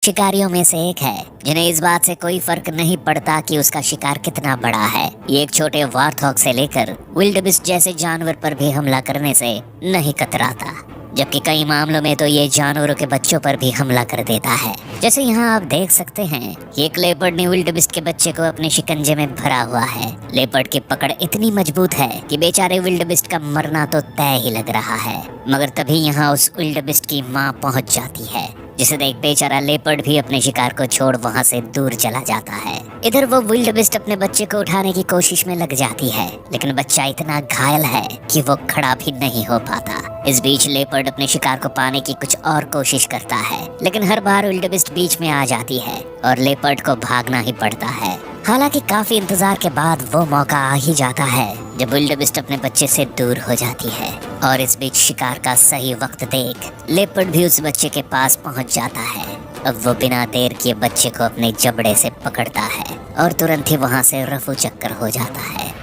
शिकारियों में से एक है जिन्हें इस बात से कोई फर्क नहीं पड़ता कि उसका शिकार कितना बड़ा है। ये एक छोटे वार्थॉग से लेकर विल्डेबेस्ट जैसे जानवर पर भी हमला करने से नहीं कतराता, जबकि कई मामलों में तो ये जानवरों के बच्चों पर भी हमला कर देता है। जैसे यहाँ आप देख सकते हैं कि एक लेपर्ड ने विल्डेबेस्ट के बच्चे को अपने शिकंजे में भरा हुआ है। लेपर्ड की पकड़ इतनी मजबूत है कि बेचारे विल्डेबेस्ट का मरना तो तय ही लग रहा है, मगर तभी यहाँ उस विल्डेबेस्ट की माँ पहुँच जाती है, जिसे देख बेचारा लेपर्ड भी अपने शिकार को छोड़ वहाँ से दूर चला जाता है। इधर वो विल्डेबेस्ट अपने बच्चे को उठाने की कोशिश में लग जाती है, लेकिन बच्चा इतना घायल है कि वो खड़ा भी नहीं हो पाता। इस बीच लेपर्ड अपने शिकार को पाने की कुछ और कोशिश करता है, लेकिन हर बार विल्डेबेस्ट बीच में आ जाती है और लेपर्ड को भागना ही पड़ता है। हालांकि काफी इंतजार के बाद वो मौका आ ही जाता है जब विल्डेबेस्ट अपने बच्चे से दूर हो जाती है, और इस बीच शिकार का सही वक्त देख लेपर्ड भी उस बच्चे के पास पहुंच जाता है। अब वो बिना देर किए बच्चे को अपने जबड़े से पकड़ता है और तुरंत ही वहां से रफू चक्कर हो जाता है।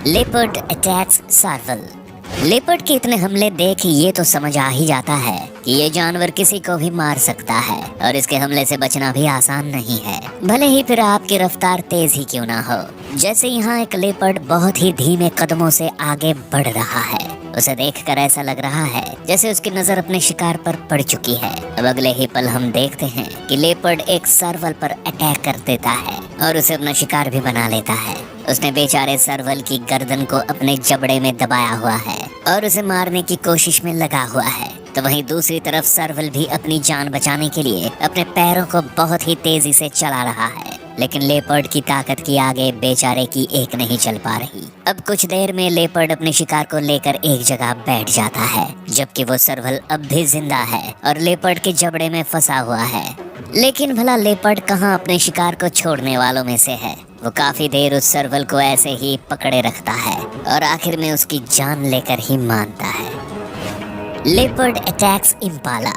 Leopard attacks सार्वल। लेपर्ड के इतने हमले देख ये तो समझ आ ही जाता है कि ये जानवर किसी को भी मार सकता है और इसके हमले से बचना भी आसान नहीं है, भले ही फिर आपकी रफ्तार तेज ही क्यों ना हो। जैसे यहाँ एक लेपर्ड बहुत ही धीमे कदमों से आगे बढ़ रहा है। उसे देखकर ऐसा लग रहा है जैसे उसकी नजर अपने शिकार पर पड़ चुकी है। अब अगले ही पल हम देखते हैं कि लेपर्ड एक सर्वल पर अटैक कर देता है और उसे अपना शिकार भी बना लेता है। उसने बेचारे सर्वल की गर्दन को अपने जबड़े में दबाया हुआ है और उसे मारने की कोशिश में लगा हुआ है। तो वहीं दूसरी तरफ सर्वल भी अपनी जान बचाने के लिए अपने पैरों को बहुत ही तेजी से चला रहा है, लेकिन लेपर्ड की ताकत के आगे बेचारे की एक नहीं चल पा रही। अब कुछ देर में लेपर्ड अपने शिकार को लेकर एक जगह बैठ जाता है, जबकि वो सर्वल अब भी जिंदा है और लेपर्ड के जबड़े में फंसा हुआ है। लेकिन भला लेपर्ड कहाँ अपने शिकार को छोड़ने वालों में से है। वो काफी देर उस सर्वल को ऐसे ही पकड़े रखता है और आखिर में उसकी जान लेकर ही मानता है। Leopard attacks Impala.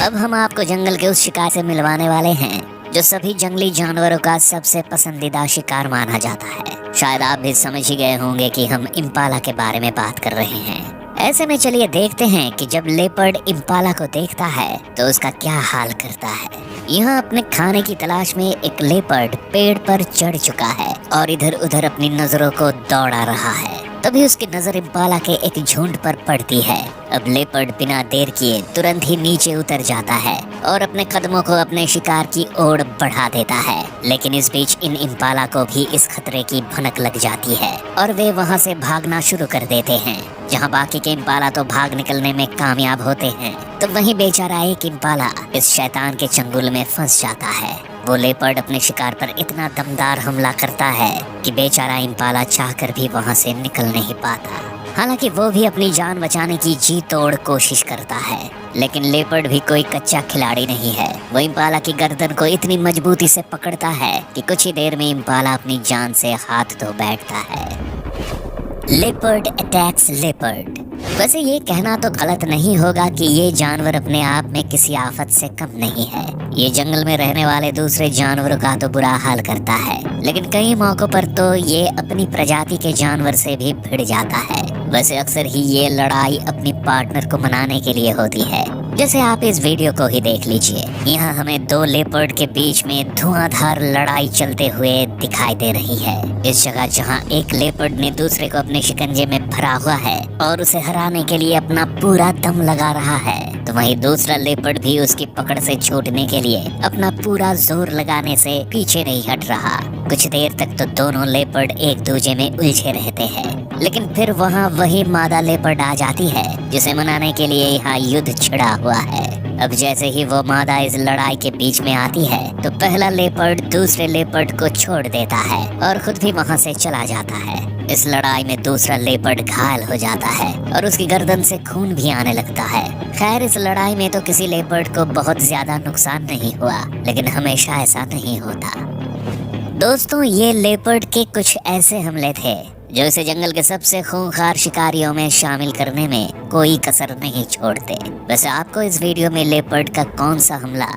अब हम आपको जंगल के उस शिकार से मिलवाने वाले हैं जो सभी जंगली जानवरों का सबसे पसंदीदा शिकार माना जाता है। शायद आप भी समझ ही गए होंगे कि हम इम्पाला के बारे में बात कर रहे हैं। ऐसे में चलिए देखते हैं कि जब लेपर्ड इम्पाला को देखता है तो उसका क्या हाल करता है। यहाँ अपने खाने की तलाश में एक लेपर्ड पेड़ पर चढ़ चुका है और इधर उधर अपनी नजरों को दौड़ा रहा है। तभी उसकी नजर इम्पाला के एक झुंड पर पड़ती है। अब लेपर्ड बिना देर किए तुरंत ही नीचे उतर जाता है और अपने कदमों को अपने शिकार की ओर बढ़ा देता है, लेकिन इस बीच इन इम्पाला को भी इस खतरे की भनक लग जाती है और वे वहां से भागना शुरू कर देते हैं। जहां बाकी के इम्पाला तो भाग निकलने में कामयाब होते हैं, तो वहीं बेचारा एक इम्पाला इस शैतान के चंगुल में फंस जाता है। वो लेपर्ड अपने शिकार पर इतना दमदार हमला करता है कि बेचारा इम्पाला चाहकर भी वहां से निकल नहीं पाता। हालांकि वो भी अपनी जान बचाने की जी तोड़ कोशिश करता है, लेकिन लेपर्ड भी कोई कच्चा खिलाड़ी नहीं है। वो इम्पाला की गर्दन को इतनी मजबूती से पकड़ता है कि कुछ ही देर में इम्पाला अपनी जान से हाथ धो बैठता है। Leopard attacks leopard. वैसे ये कहना तो गलत नहीं होगा कि ये जानवर अपने आप में किसी आफत से कम नहीं है। ये जंगल में रहने वाले दूसरे जानवरों का तो बुरा हाल करता है, लेकिन कई मौकों पर तो ये अपनी प्रजाति के जानवर से भी भिड़ जाता है। वैसे अक्सर ही ये लड़ाई अपनी पार्टनर को मनाने के लिए होती है। जैसे आप इस वीडियो को ही देख लीजिए, यहाँ हमें दो लेपर्ड के बीच में धुआंधार लड़ाई चलते हुए दिखाई दे रही है। इस जगह जहाँ एक लेपर्ड ने दूसरे को अपने शिकंजे में भरा हुआ है और उसे हराने के लिए अपना पूरा दम लगा रहा है, तो वहीं दूसरा लेपर्ड भी उसकी पकड़ से छूटने के लिए अपना पूरा जोर लगाने से पीछे नहीं हट रहा। कुछ देर तक तो दोनों लेपर्ड एक दूसरे में उलझे रहते हैं, लेकिन फिर वहाँ वही मादा लेपर्ड आ जाती है जिसे मनाने के लिए यहाँ युद्ध छिड़ा हुआ है। अब जैसे ही वो मादा इस लड़ाई के बीच में आती है, तो पहला लेपर्ड दूसरे लेपर्ड को छोड़ देता है और खुद भी वहाँ से चला जाता है। इस लड़ाई में दूसरा लेपर्ड घायल हो जाता है और उसकी गर्दन से खून भी आने लगता है। खैर, इस लड़ाई में तो किसी लेपर्ड को बहुत ज्यादा नुकसान नहीं हुआ, लेकिन हमेशा ऐसा नहीं होता। दोस्तों, ये लेपर्ड के कुछ ऐसे हमले थे जो इसे जंगल के सबसे खूंखार शिकारियों में शामिल करने में कोई कसर नहीं छोड़ते। वैसे आपको इस वीडियो में लेपर्ड का कौन सा हमला